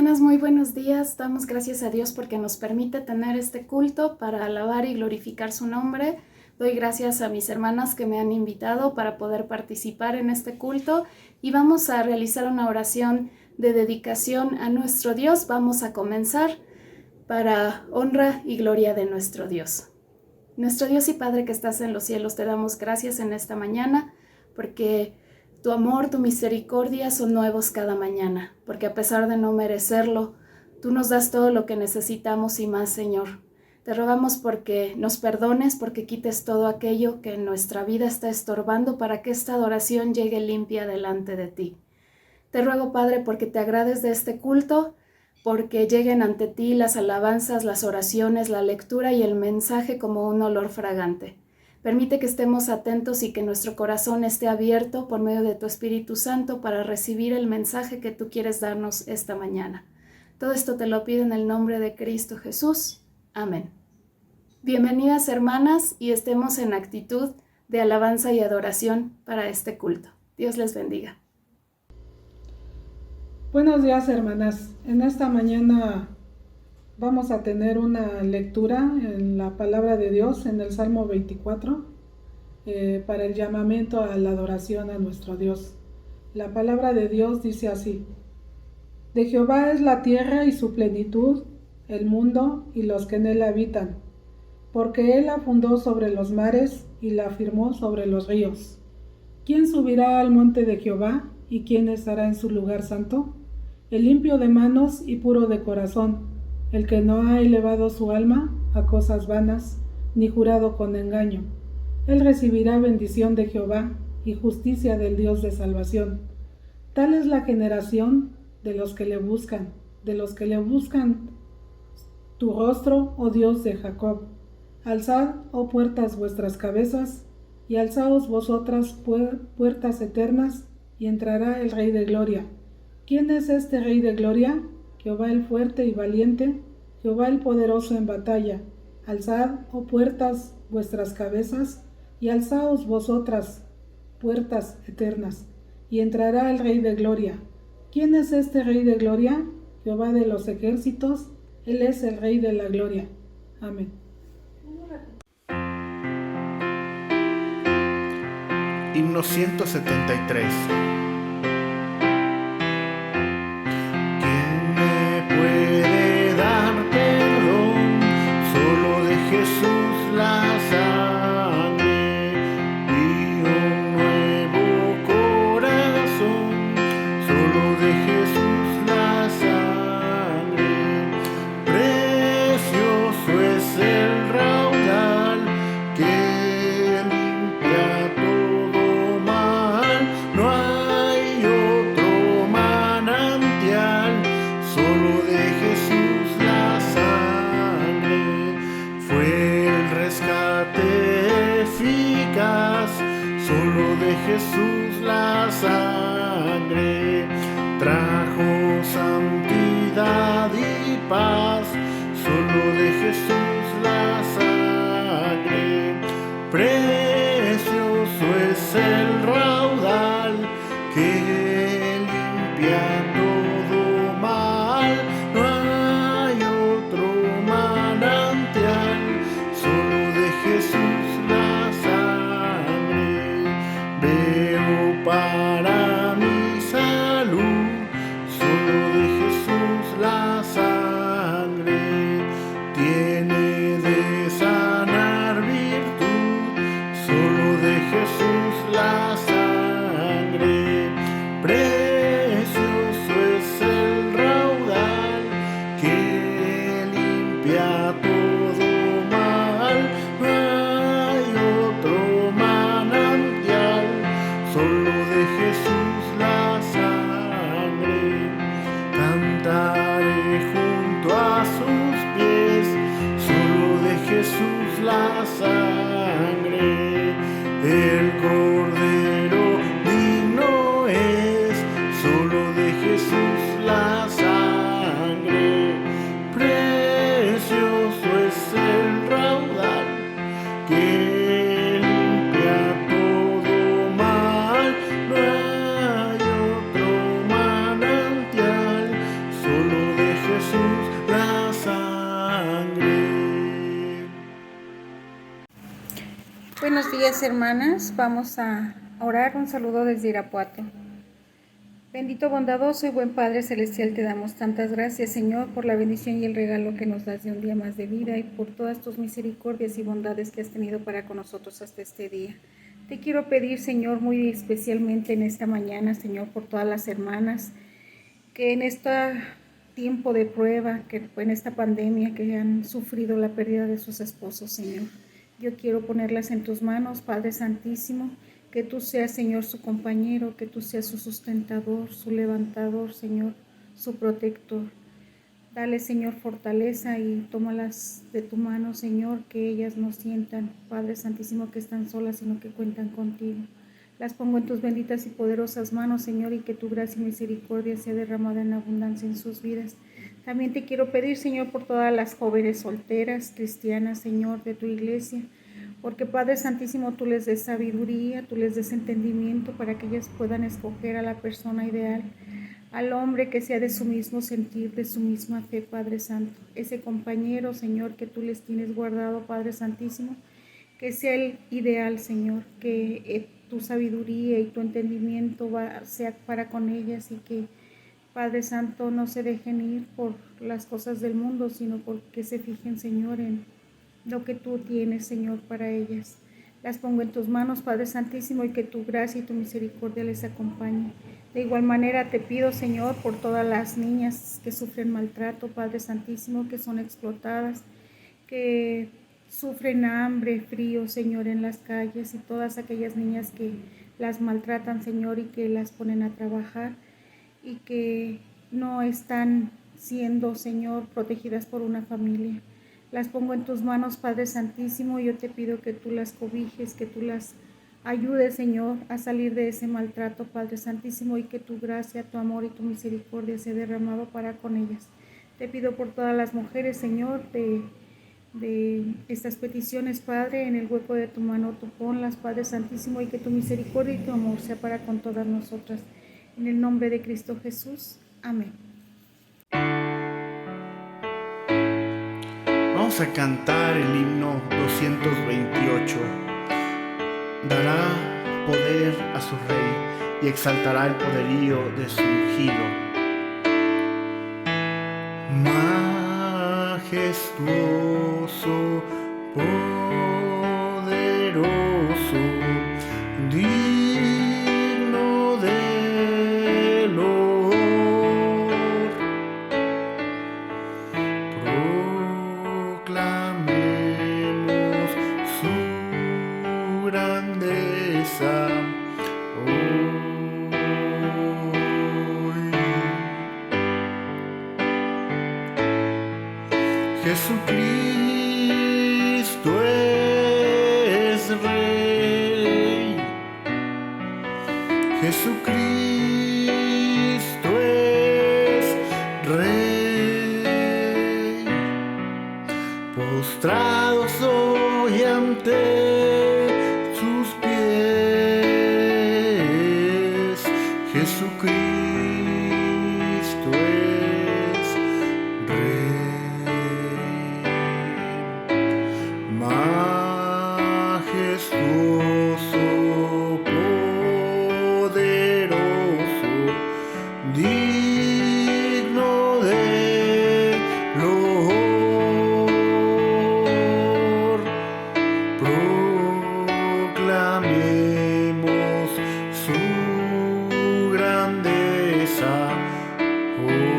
hermanas, muy buenos días. Damos gracias a Dios porque nos permite tener este culto para alabar y glorificar su nombre. Doy gracias a mis hermanas que me han invitado para poder participar en este culto y vamos a realizar una oración de dedicación a nuestro Dios. Vamos a comenzar para honra y gloria de nuestro Dios. Nuestro Dios y Padre que estás en los cielos, te damos gracias en esta mañana porque tu amor, tu misericordia son nuevos cada mañana, porque a pesar de no merecerlo, tú nos das todo lo que necesitamos y más, Señor. Te rogamos porque nos perdones, porque quites todo aquello que en nuestra vida está estorbando para que esta adoración llegue limpia delante de ti. Te ruego, Padre, porque te agrades de este culto, porque lleguen ante ti las alabanzas, las oraciones, la lectura y el mensaje como un olor fragante. Permite que estemos atentos y que nuestro corazón esté abierto por medio de tu Espíritu Santo para recibir el mensaje que tú quieres darnos esta mañana. Todo esto te lo pido en el nombre de Cristo Jesús. Amén. Bienvenidas hermanas y estemos en actitud de alabanza y adoración para este culto. Dios les bendiga. Buenos días hermanas. En esta mañana vamos a tener una lectura en la palabra de Dios en el Salmo 24 para el llamamiento a la adoración a nuestro Dios. La palabra de Dios dice así: De Jehová es la tierra y su plenitud, el mundo y los que en él habitan, porque él la fundó sobre los mares y la afirmó sobre los ríos. ¿Quién subirá al monte de Jehová y quién estará en su lugar santo? El limpio de manos y puro de corazón, el que no ha elevado su alma a cosas vanas, ni jurado con engaño. Él recibirá bendición de Jehová y justicia del Dios de salvación. Tal es la generación de los que le buscan tu rostro, oh Dios de Jacob. Alzad, oh puertas, vuestras cabezas, y alzaos vosotras puertas eternas, y entrará el Rey de Gloria. ¿Quién es este Rey de Gloria? Jehová el fuerte y valiente, Jehová el poderoso en batalla. Alzad, oh puertas, vuestras cabezas, y alzaos vosotras, puertas eternas, y entrará el Rey de Gloria. ¿Quién es este Rey de Gloria? Jehová de los ejércitos, Él es el Rey de la Gloria. Amén. Himno 173. Jesús la sangre trajo santidad y paz, solo de Jesús la sangre. Precioso es el raudal que limpia todo mal, no hay otro manantial, solo de Jesús la sangre. Veo para mi salud, solo de Jesús la sangre. Tiene días, hermanas. Vamos a orar un saludo desde Irapuato. Bendito, bondadoso y buen Padre Celestial, te damos tantas gracias, Señor, por la bendición y el regalo que nos das de un día más de vida y por todas tus misericordias y bondades que has tenido para con nosotros hasta este día. Te quiero pedir, Señor, muy especialmente en esta mañana, Señor, por todas las hermanas que en este tiempo de prueba, que en esta pandemia, que han sufrido la pérdida de sus esposos, Señor. Yo quiero ponerlas en tus manos, Padre Santísimo, que tú seas, Señor, su compañero, que tú seas su sustentador, su levantador, Señor, su protector. Dale, Señor, fortaleza y tómalas de tu mano, Señor, que ellas no sientan, Padre Santísimo, que están solas, sino que cuentan contigo. Las pongo en tus benditas y poderosas manos, Señor, y que tu gracia y misericordia sea derramada en abundancia en sus vidas. También te quiero pedir, Señor, por todas las jóvenes solteras, cristianas, Señor, de tu iglesia, porque, Padre Santísimo, tú les des sabiduría, tú les des entendimiento para que ellas puedan escoger a la persona ideal, al hombre que sea de su mismo sentir, de su misma fe, Padre Santo. Ese compañero, Señor, que tú les tienes guardado, Padre Santísimo, que sea el ideal, Señor, que tu sabiduría y tu entendimiento sea para con ellas y que, Padre Santo, no se dejen ir por las cosas del mundo, sino porque se fijen, Señor, en lo que tú tienes, Señor, para ellas. Las pongo en tus manos, Padre Santísimo, y que tu gracia y tu misericordia les acompañe. De igual manera te pido, Señor, por todas las niñas que sufren maltrato, Padre Santísimo, que son explotadas, que sufren hambre, frío, Señor, en las calles, y todas aquellas niñas que las maltratan, Señor, y que las ponen a trabajar y que no están siendo, Señor, protegidas por una familia. Las pongo en tus manos, Padre Santísimo, y yo te pido que tú las cobijes, que tú las ayudes, Señor, a salir de ese maltrato, Padre Santísimo, y que tu gracia, tu amor y tu misericordia sea derramado para con ellas. Te pido por todas las mujeres, Señor, de estas peticiones, Padre, en el hueco de tu mano tú ponlas, Padre Santísimo, y que tu misericordia y tu amor sea para con todas nosotras. En el nombre de Cristo Jesús. Amén. Vamos a cantar el himno 228. Dará poder a su rey y exaltará el poderío de su ungido. Majestuoso, poderoso, digno de loor. Proclamemos su grandeza hoy. Jesucristo es Rey. Jesucristo es Rey. Postrado soy ante sus pies. Jesucristo es Rey. Majestuoso, poderoso, digno de loor. Proclamemos su grandeza hoy.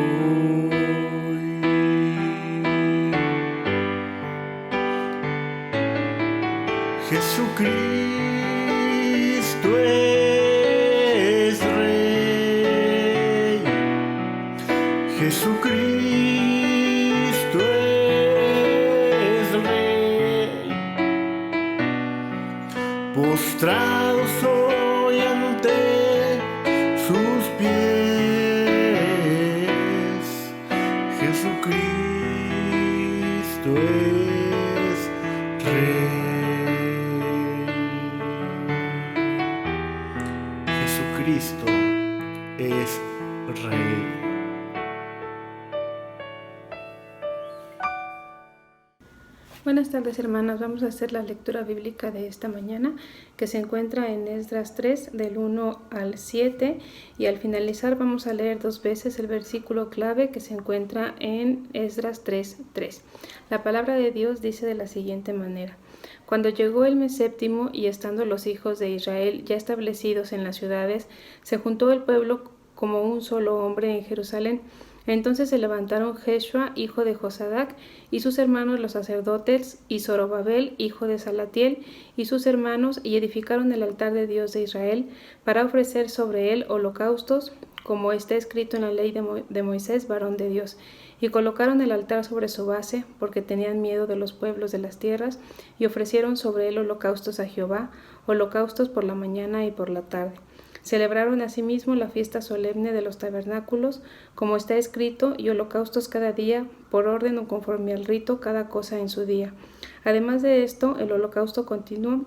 Jesucristo es Rey. Jesucristo es Rey. Postrado soy ante sus pies. Jesucristo es Rey. Jesucristo es Rey. Buenas tardes, hermanas. Vamos a hacer la lectura bíblica de esta mañana, que se encuentra en Esdras 3, del 1 al 7, y al finalizar vamos a leer 2 veces el versículo clave que se encuentra en Esdras 3:3. La palabra de Dios dice de la siguiente manera: Cuando llegó el mes séptimo y estando los hijos de Israel ya establecidos en las ciudades, se juntó el pueblo como un solo hombre en Jerusalén. Entonces se levantaron Jeshua, hijo de Josadac, y sus hermanos los sacerdotes, y Zorobabel, hijo de Salatiel, y sus hermanos, y edificaron el altar de Dios de Israel, para ofrecer sobre él holocaustos, como está escrito en la ley de Moisés, varón de Dios. Y colocaron el altar sobre su base, porque tenían miedo de los pueblos de las tierras, y ofrecieron sobre él holocaustos a Jehová, holocaustos por la mañana y por la tarde. Celebraron asimismo la fiesta solemne de los tabernáculos, como está escrito, y holocaustos cada día, por orden o conforme al rito, cada cosa en su día. Además de esto, el holocausto continuo,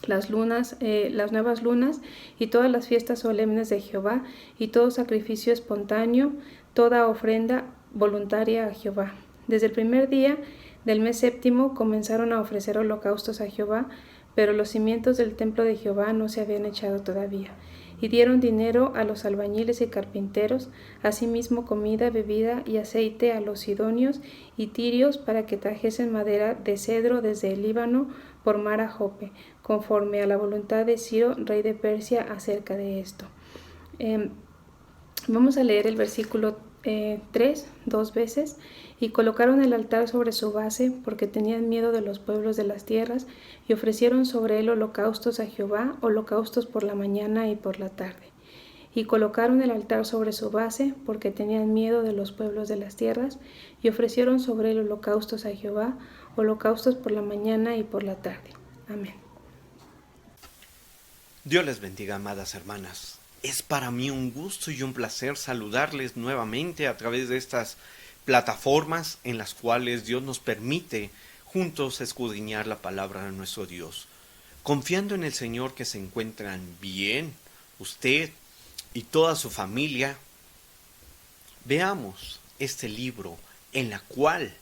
las nuevas lunas, y todas las fiestas solemnes de Jehová, y todo sacrificio espontáneo, toda ofrenda voluntaria a Jehová. Desde el primer día del mes séptimo comenzaron a ofrecer holocaustos a Jehová, pero los cimientos del templo de Jehová no se habían echado todavía. Y dieron dinero a los albañiles y carpinteros, asimismo comida, bebida y aceite a los sidonios y tirios para que trajesen madera de cedro desde el Líbano por mar a Jope, conforme a la voluntad de Ciro, rey de Persia, acerca de esto. Vamos a leer el versículo 3 2 veces. Y colocaron el altar sobre su base, porque tenían miedo de los pueblos de las tierras, y ofrecieron sobre él holocaustos a Jehová, holocaustos por la mañana y por la tarde. Y colocaron el altar sobre su base, porque tenían miedo de los pueblos de las tierras, y ofrecieron sobre él holocaustos a Jehová, holocaustos por la mañana y por la tarde. Amén. Dios les bendiga, amadas hermanas. Es para mí un gusto y un placer saludarles nuevamente a través de estas plataformas en las cuales Dios nos permite juntos escudriñar la palabra de nuestro Dios. Confiando en el Señor que se encuentran bien, usted y toda su familia, veamos este libro en la cual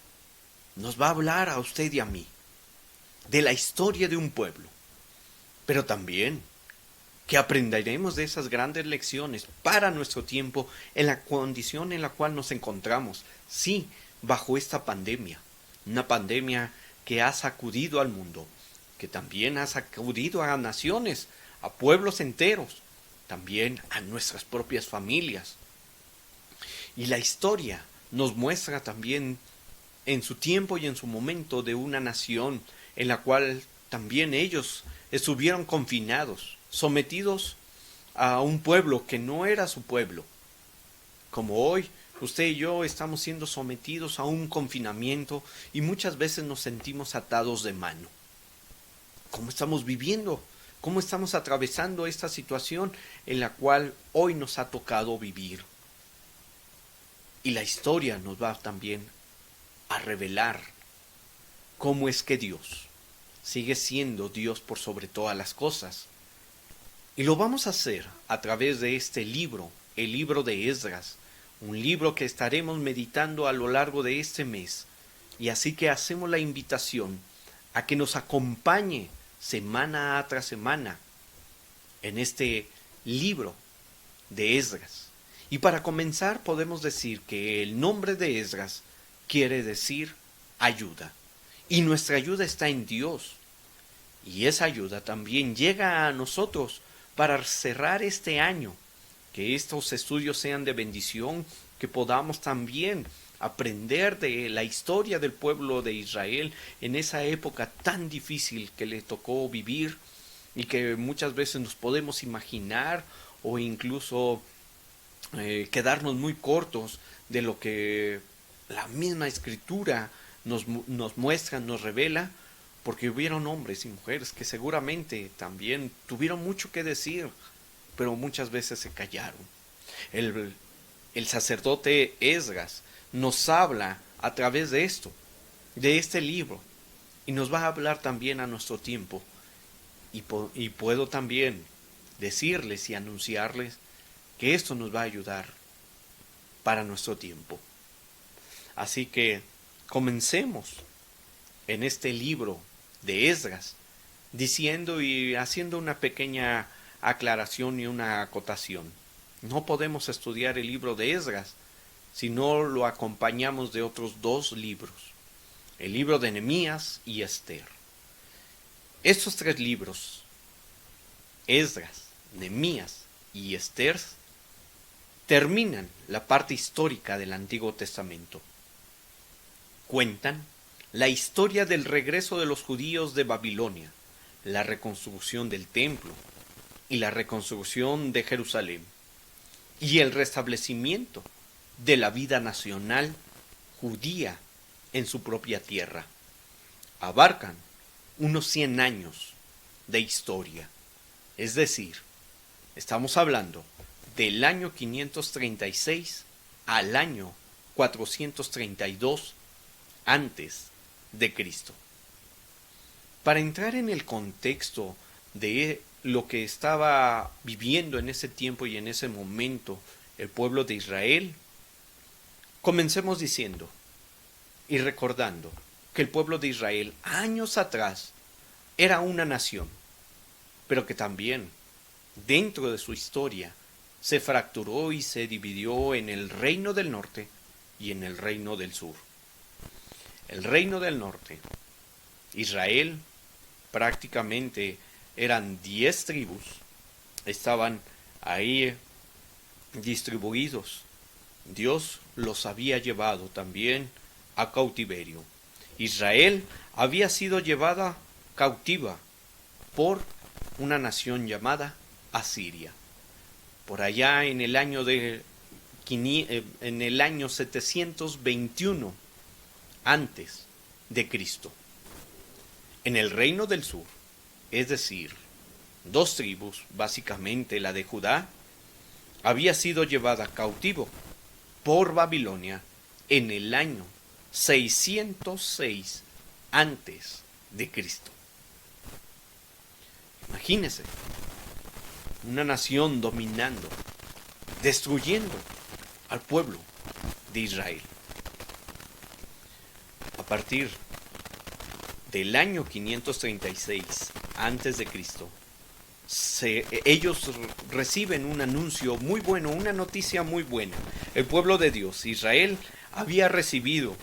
nos va a hablar a usted y a mí de la historia de un pueblo, pero también que aprenderemos de esas grandes lecciones para nuestro tiempo en la condición en la cual nos encontramos, sí, bajo esta pandemia, una pandemia que ha sacudido al mundo, que también ha sacudido a naciones, a pueblos enteros, también a nuestras propias familias. Y la historia nos muestra también en su tiempo y en su momento de una nación en la cual también ellos estuvieron confinados, sometidos a un pueblo que no era su pueblo. Como hoy, usted y yo estamos siendo sometidos a un confinamiento y muchas veces nos sentimos atados de mano. ¿Cómo estamos viviendo? ¿Cómo estamos atravesando esta situación en la cual hoy nos ha tocado vivir? Y la historia nos va también a revelar cómo es que Dios sigue siendo Dios por sobre todas las cosas. Y lo vamos a hacer a través de este libro, el libro de Esdras, un libro que estaremos meditando a lo largo de este mes. Y así que hacemos la invitación a que nos acompañe semana tras semana en este libro de Esdras. Y para comenzar podemos decir que el nombre de Esdras quiere decir ayuda. Y nuestra ayuda está en Dios. Y esa ayuda también llega a nosotros para cerrar este año, que estos estudios sean de bendición, que podamos también aprender de la historia del pueblo de Israel en esa época tan difícil que le tocó vivir y que muchas veces nos podemos imaginar o incluso quedarnos muy cortos de lo que la misma escritura nos muestra, nos revela, porque hubieron hombres y mujeres que seguramente también tuvieron mucho que decir, pero muchas veces se callaron. El sacerdote Esdras nos habla a través de esto, de este libro, y nos va a hablar también a nuestro tiempo. Y puedo también decirles y anunciarles que esto nos va a ayudar para nuestro tiempo. Así que comencemos en este libro de Esdras, diciendo y haciendo una pequeña aclaración y una acotación. No podemos estudiar el libro de Esdras si no lo acompañamos de otros dos libros, el libro de Nehemías y Esther. Estos tres libros, Esdras, Nehemías y Esther, terminan la parte histórica del Antiguo Testamento. Cuentan la historia del regreso de los judíos de Babilonia, la reconstrucción del templo y la reconstrucción de Jerusalén, y el restablecimiento de la vida nacional judía en su propia tierra. Abarcan unos 100 años de historia, es decir, estamos hablando del año 536 al año 432 antes de Cristo. Para entrar en el contexto de lo que estaba viviendo en ese tiempo y en ese momento el pueblo de Israel, comencemos diciendo y recordando que el pueblo de Israel años atrás era una nación, pero que también dentro de su historia se fracturó y se dividió en el reino del norte y en el reino del sur. El reino del norte, Israel, prácticamente eran 10 tribus, estaban ahí distribuidos. Dios los había llevado también a cautiverio. Israel había sido llevada cautiva por una nación llamada Asiria. Por allá en el año 721 antes de Cristo. En el reino del sur, es decir, 2 tribus, básicamente la de Judá, había sido llevada cautivo por Babilonia en el año 606 antes de Cristo. Imagínense, una nación dominando, destruyendo al pueblo de Israel. A partir del año 536 antes de Cristo, ellos reciben un anuncio muy bueno, una noticia muy buena. El pueblo de Dios, Israel, había recibido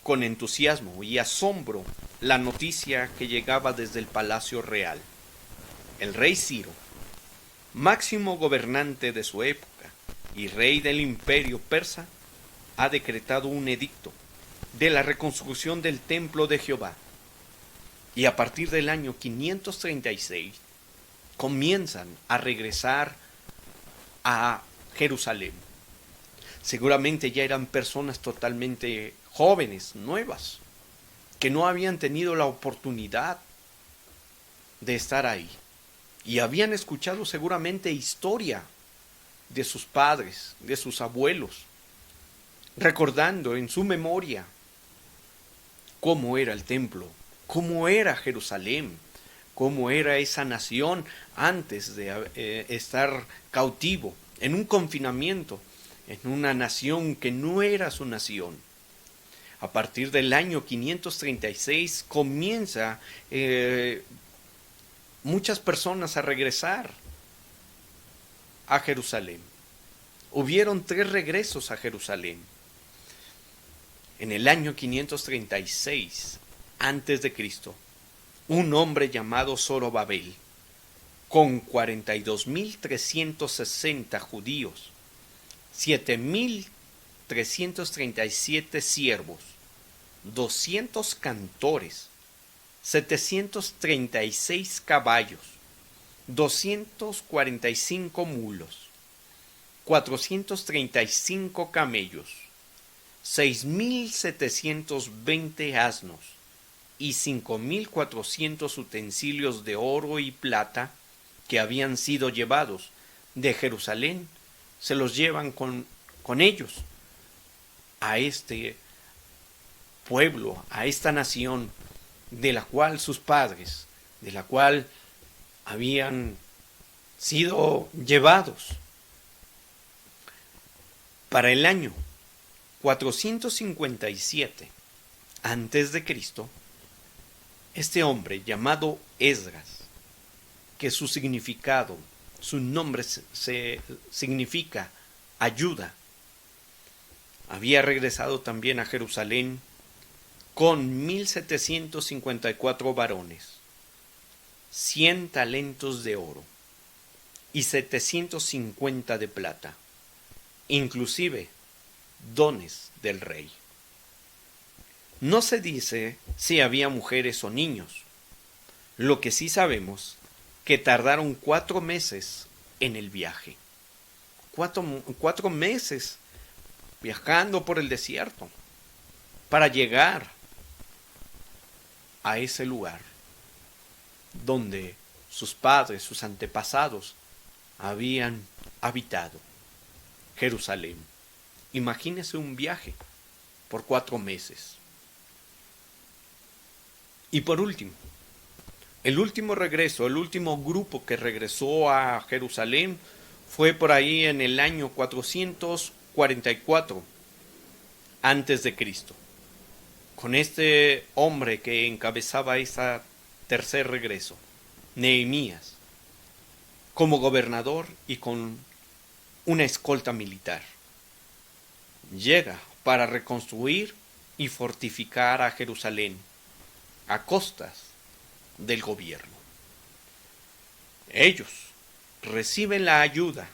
con entusiasmo y asombro la noticia que llegaba desde el palacio real. El rey Ciro, máximo gobernante de su época y rey del imperio persa, ha decretado un edicto de la reconstrucción del templo de Jehová. Y a partir del año 536 comienzan a regresar a Jerusalén. Seguramente ya eran personas totalmente jóvenes, nuevas, que no habían tenido la oportunidad de estar ahí. Y habían escuchado seguramente historia de sus padres, de sus abuelos, recordando en su memoria cómo era el templo, cómo era Jerusalén, cómo era esa nación antes de estar cautivo, en un confinamiento, en una nación que no era su nación. A partir del año 536 comienza muchas personas a regresar a Jerusalén. Hubieron 3 regresos a Jerusalén. En el año 536 antes de Cristo, un hombre llamado Zorobabel, con 42.360 judíos, 7.337 siervos, 200 cantores, 736 caballos, 245 mulos, 435 camellos, 6.720 asnos y 5.400 utensilios de oro y plata que habían sido llevados de Jerusalén, se los llevan con ellos a este pueblo, a esta nación de la cual sus padres, de la cual habían sido llevados. Para el año 457 antes de Cristo, este hombre llamado Esdras, que su significado, su nombre significa ayuda, había regresado también a Jerusalén con 1754 varones, 100 talentos de oro y 750 de plata, inclusive dones del rey. No se dice si había mujeres o niños. Lo que sí sabemos que tardaron 4 meses en el viaje. 4 meses viajando por el desierto para llegar a ese lugar donde sus padres, sus antepasados habían habitado, Jerusalén. Imagínese un viaje por 4 meses. Y por último, el último regreso, el último grupo que regresó a Jerusalén fue por ahí en el año 444 antes de Cristo, con este hombre que encabezaba ese tercer regreso, Nehemías, como gobernador y con una escolta militar. Llega para reconstruir y fortificar a Jerusalén a costas del gobierno. Ellos reciben la ayuda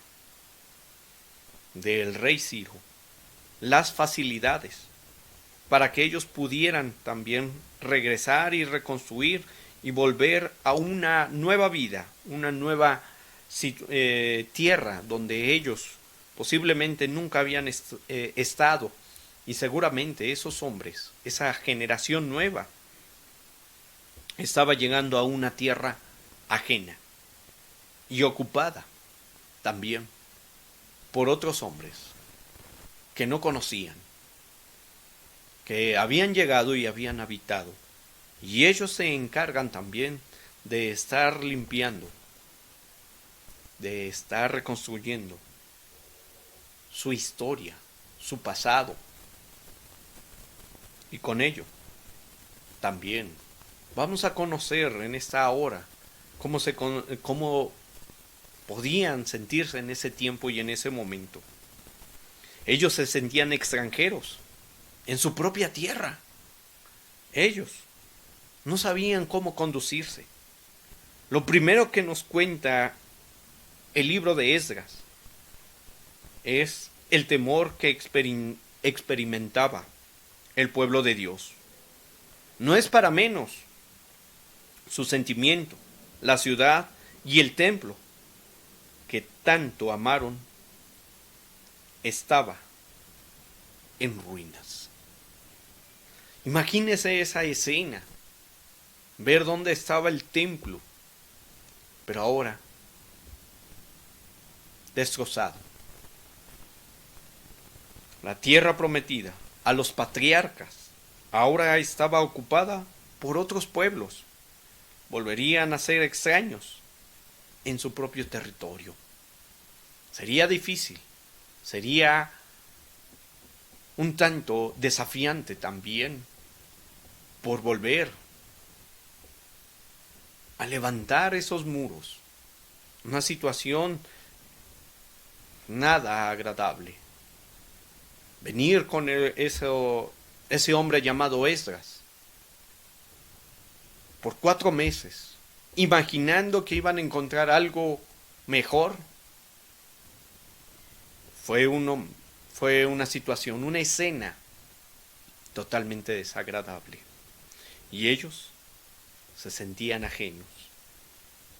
del rey Ciro, las facilidades para que ellos pudieran también regresar y reconstruir y volver a una nueva vida, una nueva tierra donde ellos posiblemente nunca habían estado, y seguramente esos hombres, esa generación nueva, estaba llegando a una tierra ajena y ocupada también por otros hombres que no conocían, que habían llegado y habían habitado, y ellos se encargan también de estar limpiando, de estar reconstruyendo su historia, su pasado, y con ello también vamos a conocer en esta hora cómo podían sentirse en ese tiempo y en ese momento. Ellos se sentían extranjeros en su propia tierra. Ellos no sabían cómo conducirse. Lo primero que nos cuenta el libro de Esdras es el temor que experimentaba el pueblo de Dios. No es para menos su sentimiento, la ciudad y el templo que tanto amaron estaba en ruinas. Imagínese esa escena, ver dónde estaba el templo, pero ahora destrozado. La tierra prometida a los patriarcas ahora estaba ocupada por otros pueblos. Volverían a ser extraños en su propio territorio. Sería difícil, sería un tanto desafiante también por volver a levantar esos muros. Una situación nada agradable. Venir con ese hombre llamado Esdras por 4 meses, imaginando que iban a encontrar algo mejor, fue una situación, una escena totalmente desagradable. Y ellos se sentían ajenos,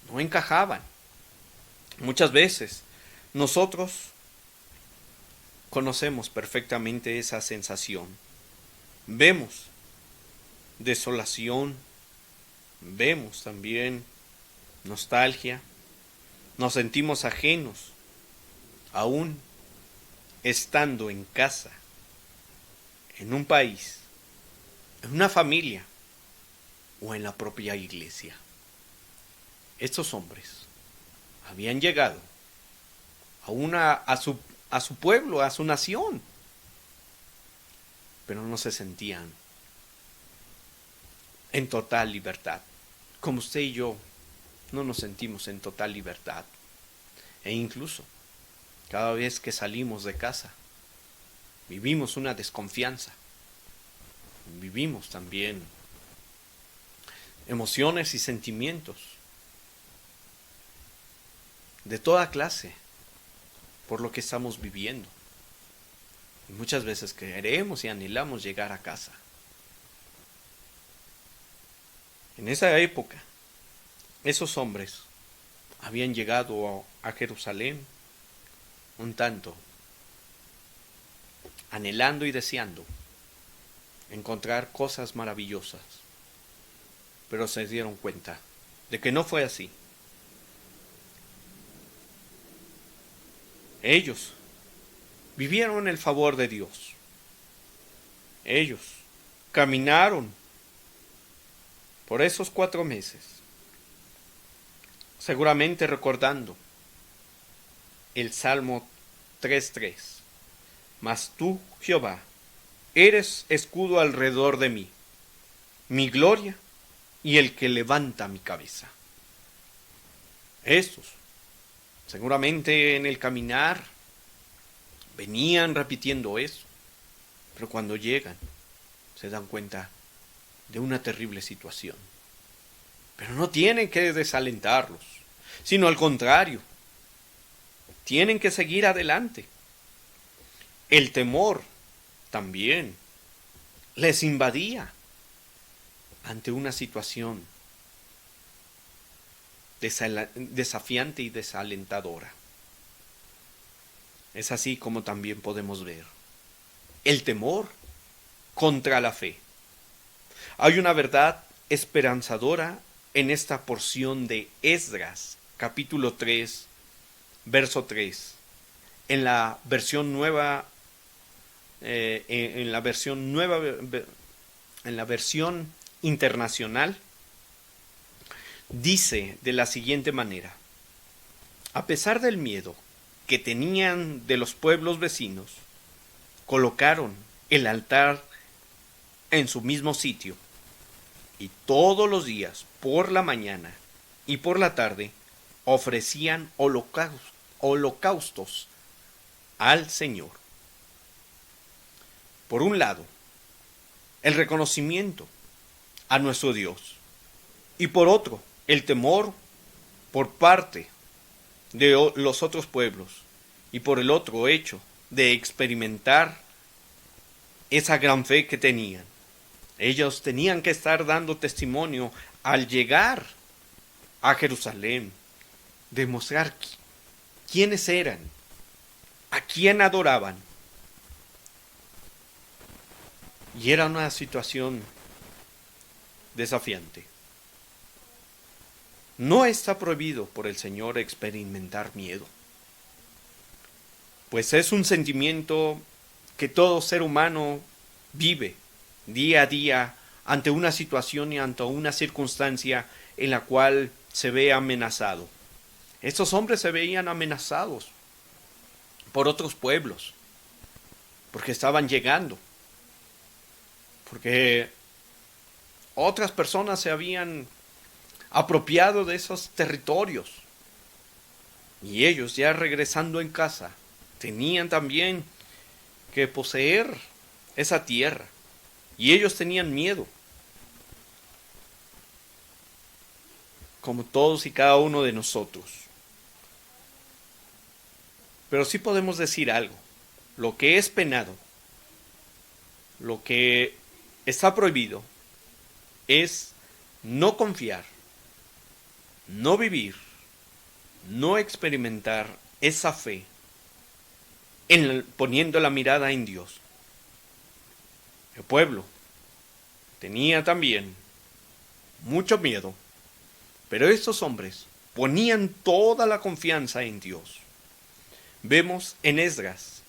no encajaban. Muchas veces nosotros conocemos perfectamente esa sensación. Vemos desolación, vemos también nostalgia, nos sentimos ajenos, aún estando en casa, en un país, en una familia o en la propia iglesia. Estos hombres habían llegado a su pueblo, a su nación, pero no se sentían en total libertad, como usted y yo no nos sentimos en total libertad. E incluso, cada vez que salimos de casa, vivimos una desconfianza. Vivimos también emociones y sentimientos de toda clase por lo que estamos viviendo. Y muchas veces queremos y anhelamos llegar a casa. En esa época, esos hombres habían llegado a Jerusalén un tanto anhelando y deseando encontrar cosas maravillosas, pero se dieron cuenta de que no fue así. Ellos vivieron el favor de Dios. Ellos caminaron por esos 4 meses, seguramente recordando el Salmo 3:3. Mas tú, Jehová, eres escudo alrededor de mí, mi gloria y el que levanta mi cabeza. Estos, seguramente en el caminar, venían repitiendo eso, pero cuando llegan, se dan cuenta de una terrible situación. Pero no tienen que desalentarlos, sino al contrario, tienen que seguir adelante. El temor también les invadía ante una situación desafiante y desalentadora. Es así como también podemos ver el temor contra la fe. Hay una verdad esperanzadora en esta porción de Esdras, capítulo 3, verso 3. En la versión nueva, en la versión internacional, dice de la siguiente manera: a pesar del miedo que tenían de los pueblos vecinos, colocaron el altar en su mismo sitio, y todos los días, por la mañana y por la tarde, ofrecían holocaustos al Señor. Por un lado, el reconocimiento a nuestro Dios, y por otro, el temor por parte de los otros pueblos, y por el otro hecho de experimentar esa gran fe que tenían. Ellos tenían que estar dando testimonio al llegar a Jerusalén, demostrar quiénes eran, a quién adoraban. Y era una situación desafiante. No está prohibido por el Señor experimentar miedo, pues es un sentimiento que todo ser humano vive día a día ante una situación y ante una circunstancia en la cual se ve amenazado. Estos hombres se veían amenazados por otros pueblos, porque estaban llegando, porque otras personas se habían apropiado de esos territorios, y ellos, ya regresando en casa, tenían también que poseer esa tierra, y ellos tenían miedo, como todos y cada uno de nosotros. Pero sí podemos decir algo: lo que es penado, lo que está prohibido, es no confiar, no vivir, no experimentar esa fe, poniendo la mirada en Dios. El pueblo tenía también mucho miedo, pero estos hombres ponían toda la confianza en Dios. Vemos en Esdras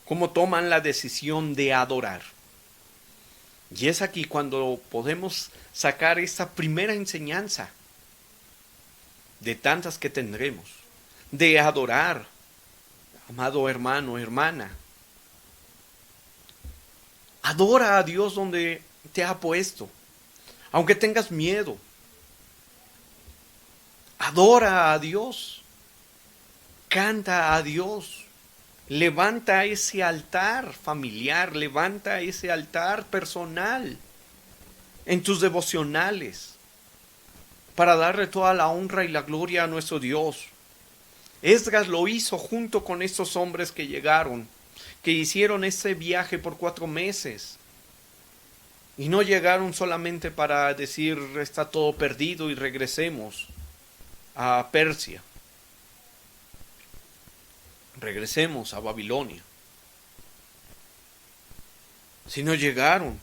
cómo toman la decisión de adorar. Y es aquí cuando podemos sacar esta primera enseñanza de tantas que tendremos, de adorar. Amado hermano, hermana, adora a Dios donde te ha puesto. aunque tengas miedo, adora a Dios, canta a Dios, levanta ese altar familiar, levanta ese altar personal en tus devocionales para darle toda la honra y la gloria a nuestro Dios. Esdras lo hizo junto con estos hombres que llegaron, que hicieron ese viaje por 4 meses. Y no llegaron solamente para decir está todo perdido y regresemos a Persia. Regresemos a Babilonia. Sino llegaron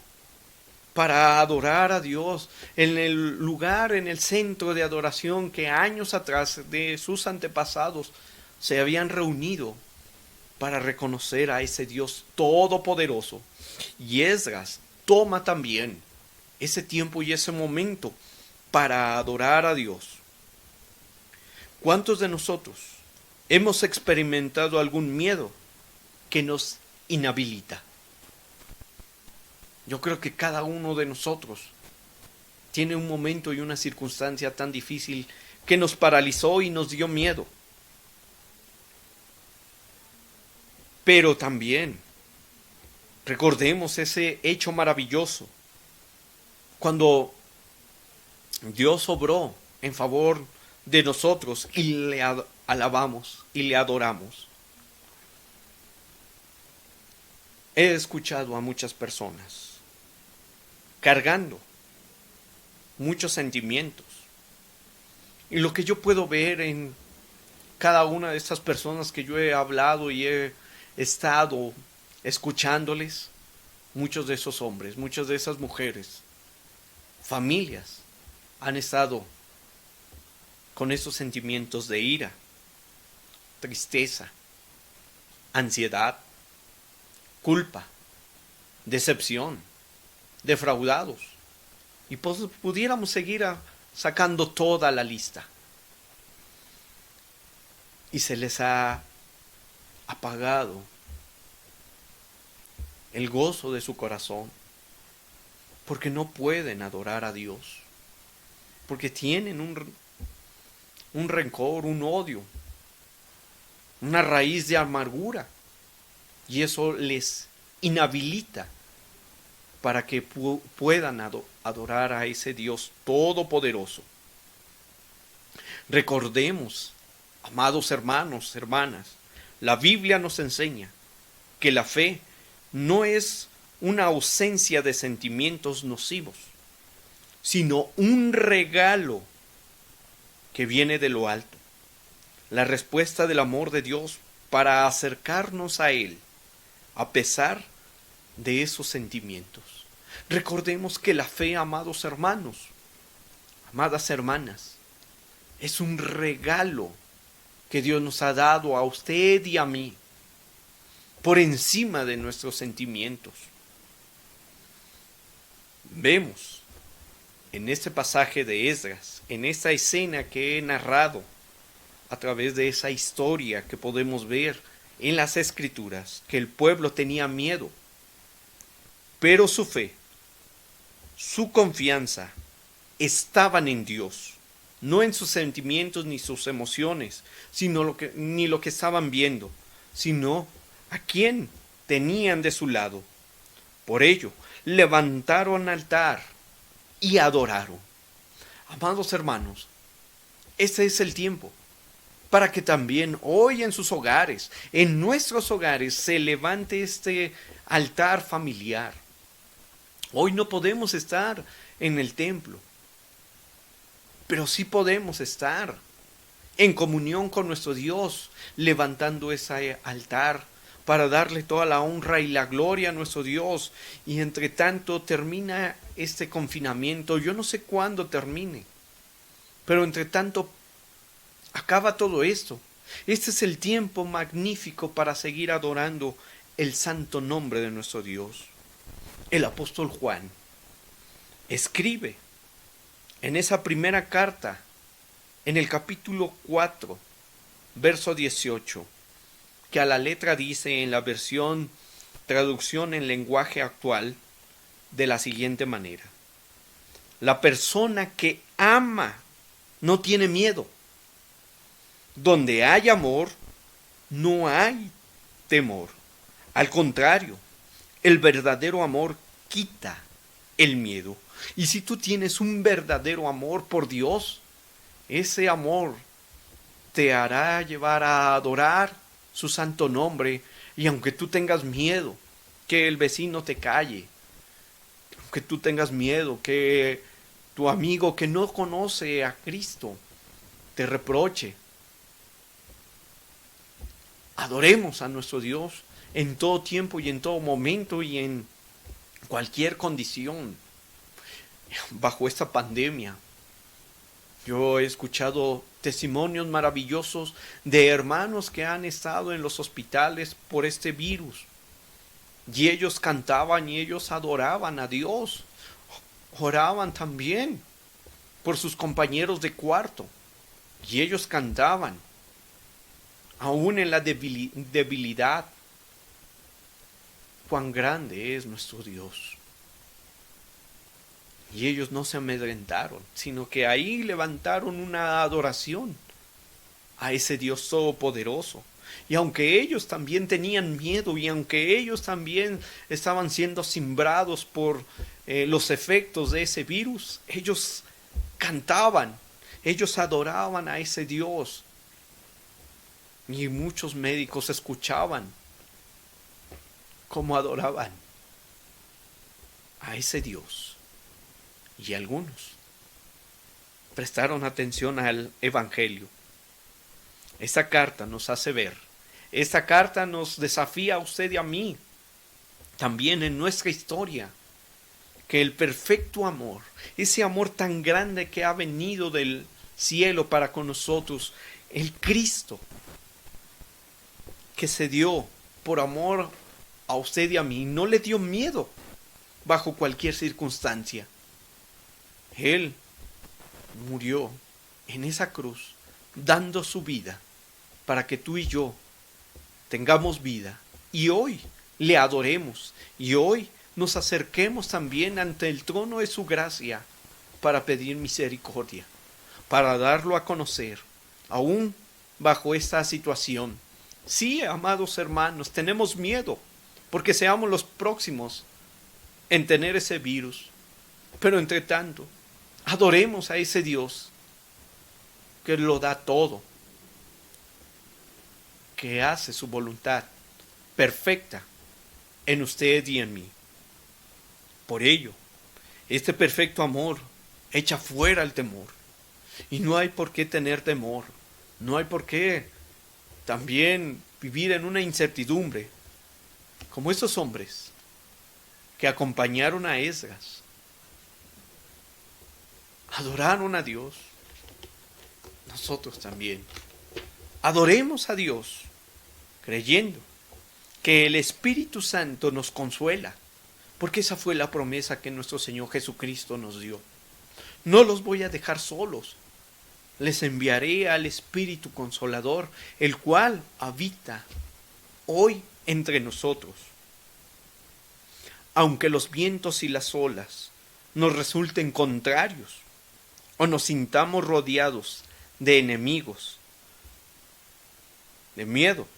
para adorar a Dios en el lugar, en el centro de adoración que años atrás de sus antepasados se habían reunido para reconocer a ese Dios todopoderoso. Y Esdras toma también ese tiempo y ese momento para adorar a Dios. ¿Cuántos de nosotros hemos experimentado algún miedo que nos inhabilita? Yo creo que cada uno de nosotros tiene un momento y una circunstancia tan difícil que nos paralizó y nos dio miedo. Pero también recordemos ese hecho maravilloso cuando Dios obró en favor de nosotros y le alabamos y le adoramos. He escuchado a muchas personas cargando muchos sentimientos. Y lo que yo puedo ver en cada una de estas personas que yo he hablado y he estado escuchándoles, muchos de esos hombres, muchas de esas mujeres, familias, han estado con esos sentimientos de ira, tristeza, ansiedad, culpa, decepción, defraudados. Y pues pudiéramos seguir sacando toda la lista. Y se les ha apagado el gozo de su corazón, porque no pueden adorar a Dios, porque tienen un rencor, un odio, una raíz de amargura, y eso les inhabilita para que puedan adorar a ese Dios todopoderoso. Recordemos, amados hermanos, hermanas, la Biblia nos enseña que la fe no es una ausencia de sentimientos nocivos, sino un regalo que viene de lo alto, la respuesta del amor de Dios para acercarnos a Él, a pesar de esos sentimientos. Recordemos que la fe, amados hermanos, amadas hermanas, es un regalo que Dios nos ha dado a usted y a mí, por encima de nuestros sentimientos. Vemos en este pasaje de Esdras, en esta escena que he narrado, a través de esa historia que podemos ver en las Escrituras, que el pueblo tenía miedo, pero su fe, su confianza estaban en Dios, no en sus sentimientos ni sus emociones, ni lo que estaban viendo, sino a quien tenían de su lado. Por ello, levantaron altar y adoraron. Amados hermanos, este es el tiempo para que también hoy en sus hogares, en nuestros hogares, se levante este altar familiar. Hoy no podemos estar en el templo, pero sí podemos estar en comunión con nuestro Dios, levantando ese altar para darle toda la honra y la gloria a nuestro Dios. Y entre tanto termina este confinamiento, yo no sé cuándo termine, pero entre tanto acaba todo esto. Este es el tiempo magnífico para seguir adorando el santo nombre de nuestro Dios. El apóstol Juan escribe en esa primera carta, en el capítulo 4, verso 18, que a la letra dice en la versión traducción en lenguaje actual de la siguiente manera: La persona que ama no tiene miedo. Donde hay amor, no hay temor. Al contrario, el verdadero amor quita el miedo. Y si tú tienes un verdadero amor por Dios, ese amor te hará llevar a adorar su santo nombre. Y aunque tú tengas miedo que el vecino te calle, aunque tú tengas miedo que tu amigo que no conoce a Cristo te reproche, adoremos a nuestro Dios en todo tiempo y en todo momento y en cualquier condición. Bajo esta pandemia, yo he escuchado testimonios maravillosos de hermanos que han estado en los hospitales por este virus. Y ellos cantaban y ellos adoraban a Dios. Oraban también por sus compañeros de cuarto. Y ellos cantaban, aún en la debilidad. Cuán grande es nuestro Dios. Y ellos no se amedrentaron, sino que ahí levantaron una adoración a ese Dios todopoderoso. Y aunque ellos también tenían miedo y aunque ellos también estaban siendo simbrados por los efectos de ese virus, ellos cantaban, ellos adoraban a ese Dios. Y muchos médicos escuchaban cómo adoraban a ese Dios. Y algunos prestaron atención al Evangelio. Esta carta nos hace ver, esta carta nos desafía a usted y a mí, también en nuestra historia, que el perfecto amor, ese amor tan grande que ha venido del cielo para con nosotros, el Cristo, que se dio por amor a usted y a mí, no le dio miedo bajo cualquier circunstancia. Él murió en esa cruz, dando su vida para que tú y yo tengamos vida. Y hoy le adoremos. Y hoy nos acerquemos también ante el trono de su gracia para pedir misericordia, para darlo a conocer, aún bajo esta situación. Sí, amados hermanos, tenemos miedo porque seamos los próximos en tener ese virus. Pero entre tanto, adoremos a ese Dios que lo da todo, que hace su voluntad perfecta en usted y en mí. Por ello, este perfecto amor echa fuera el temor. Y no hay por qué tener temor, no hay por qué también vivir en una incertidumbre, como estos hombres que acompañaron a Esdras. Adoraron a Dios. Nosotros también adoremos a Dios, creyendo que el Espíritu Santo nos consuela, porque esa fue la promesa que nuestro Señor Jesucristo nos dio. No los voy a dejar solos, les enviaré al Espíritu Consolador, el cual habita hoy entre nosotros. Aunque los vientos y las olas nos resulten contrarios, o nos sintamos rodeados de enemigos, de miedo,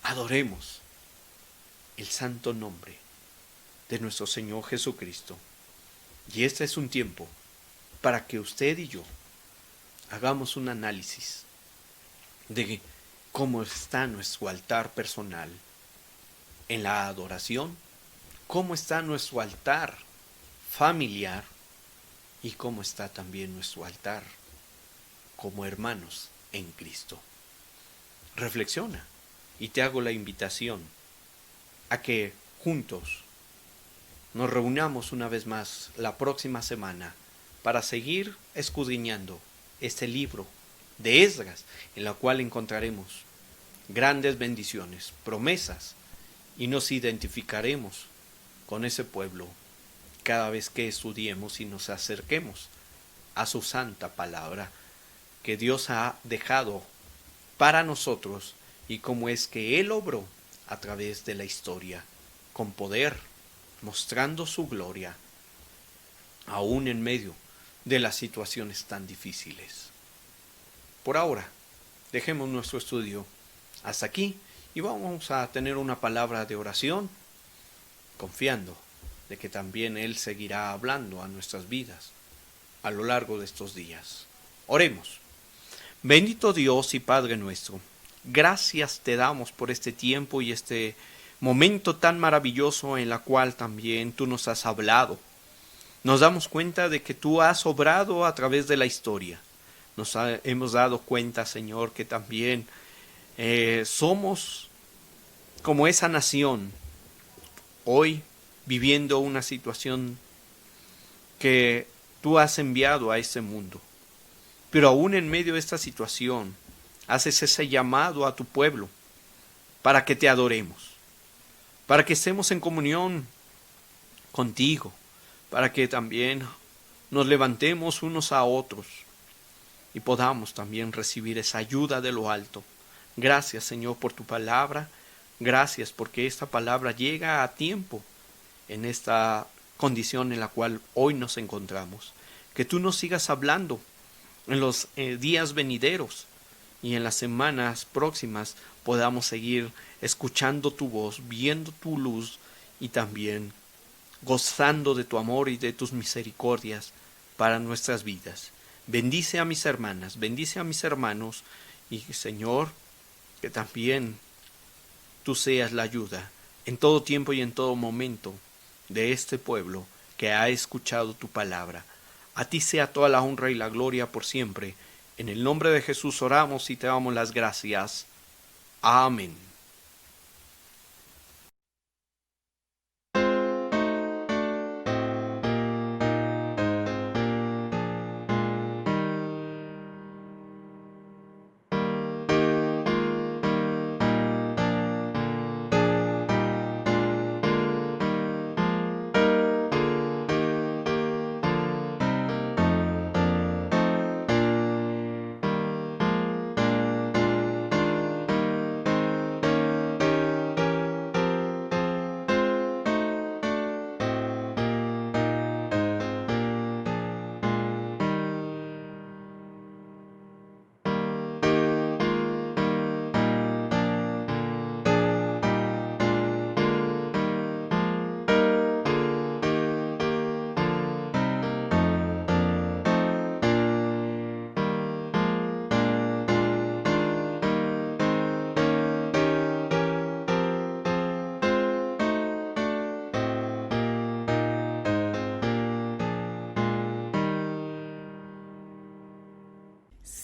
adoremos el santo nombre de nuestro Señor Jesucristo. Y este es un tiempo para que usted y yo hagamos un análisis de cómo está nuestro altar personal en la adoración, cómo está nuestro altar familiar y cómo está también nuestro altar como hermanos en Cristo. Reflexiona y te hago la invitación a que juntos nos reunamos una vez más la próxima semana para seguir escudriñando este libro de Esdras, en la cual encontraremos grandes bendiciones, promesas, y nos identificaremos con ese pueblo cada vez que estudiemos y nos acerquemos a su santa palabra que Dios ha dejado para nosotros y cómo es que Él obró a través de la historia con poder, mostrando su gloria aún en medio de las situaciones tan difíciles. Por ahora, dejemos nuestro estudio hasta aquí y vamos a tener una palabra de oración, confiando de que también Él seguirá hablando a nuestras vidas a lo largo de estos días. Oremos. Bendito Dios y Padre nuestro, gracias te damos por este tiempo y este momento tan maravilloso en la cual también tú nos has hablado. Nos damos cuenta de que tú has obrado a través de la historia. Hemos dado cuenta, Señor, que también somos como esa nación hoy viviendo una situación que tú has enviado a este mundo. Pero aún en medio de esta situación, haces ese llamado a tu pueblo para que te adoremos, para que estemos en comunión contigo, para que también nos levantemos unos a otros y podamos también recibir esa ayuda de lo alto. Gracias, Señor, por tu palabra. Gracias porque esta palabra llega a tiempo en esta condición en la cual hoy nos encontramos. Que tú nos sigas hablando en los días venideros y en las semanas próximas podamos seguir escuchando tu voz, viendo tu luz y también gozando de tu amor y de tus misericordias para nuestras vidas. Bendice a mis hermanas, bendice a mis hermanos y, Señor, que también tú seas la ayuda en todo tiempo y en todo momento de este pueblo que ha escuchado tu palabra. A ti sea toda la honra y la gloria por siempre. En el nombre de Jesús oramos y te damos las gracias. Amén.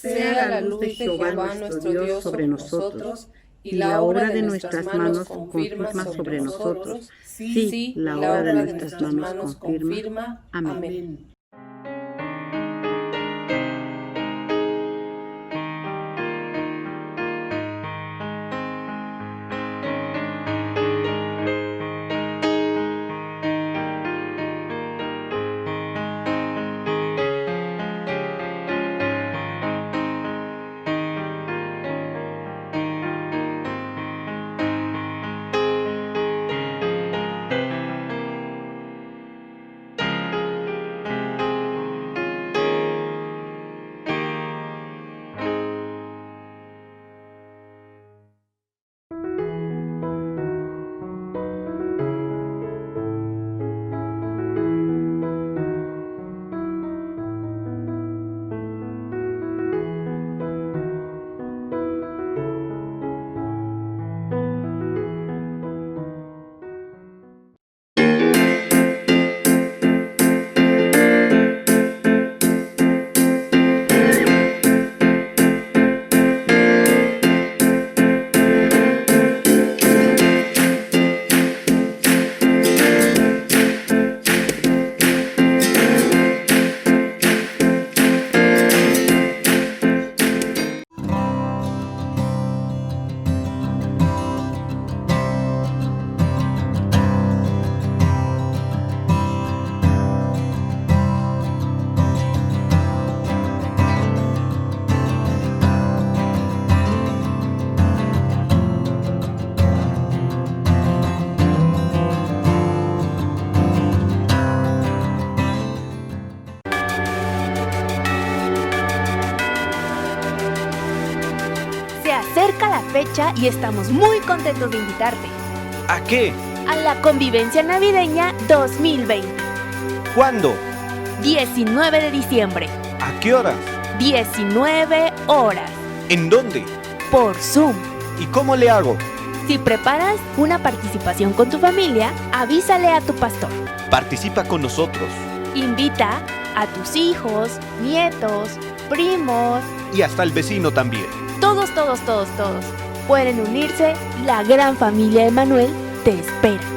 Sea la luz de Jehová nuestro Dios sobre nosotros, y la obra de nuestras manos confirma sobre nosotros. Sí, la obra de nuestras manos confirma. Amén. fecha y estamos muy contentos de invitarte. ¿A qué? A la Convivencia Navideña 2020. ¿Cuándo? 19 de diciembre. ¿A qué horas? 19 horas. ¿En dónde? Por Zoom. ¿Y cómo le hago? Si preparas una participación con tu familia, avísale a tu pastor. Participa con nosotros. Invita a tus hijos, nietos, primos. Y hasta el vecino también. Todos pueden unirse. La gran familia Emanuel te espera.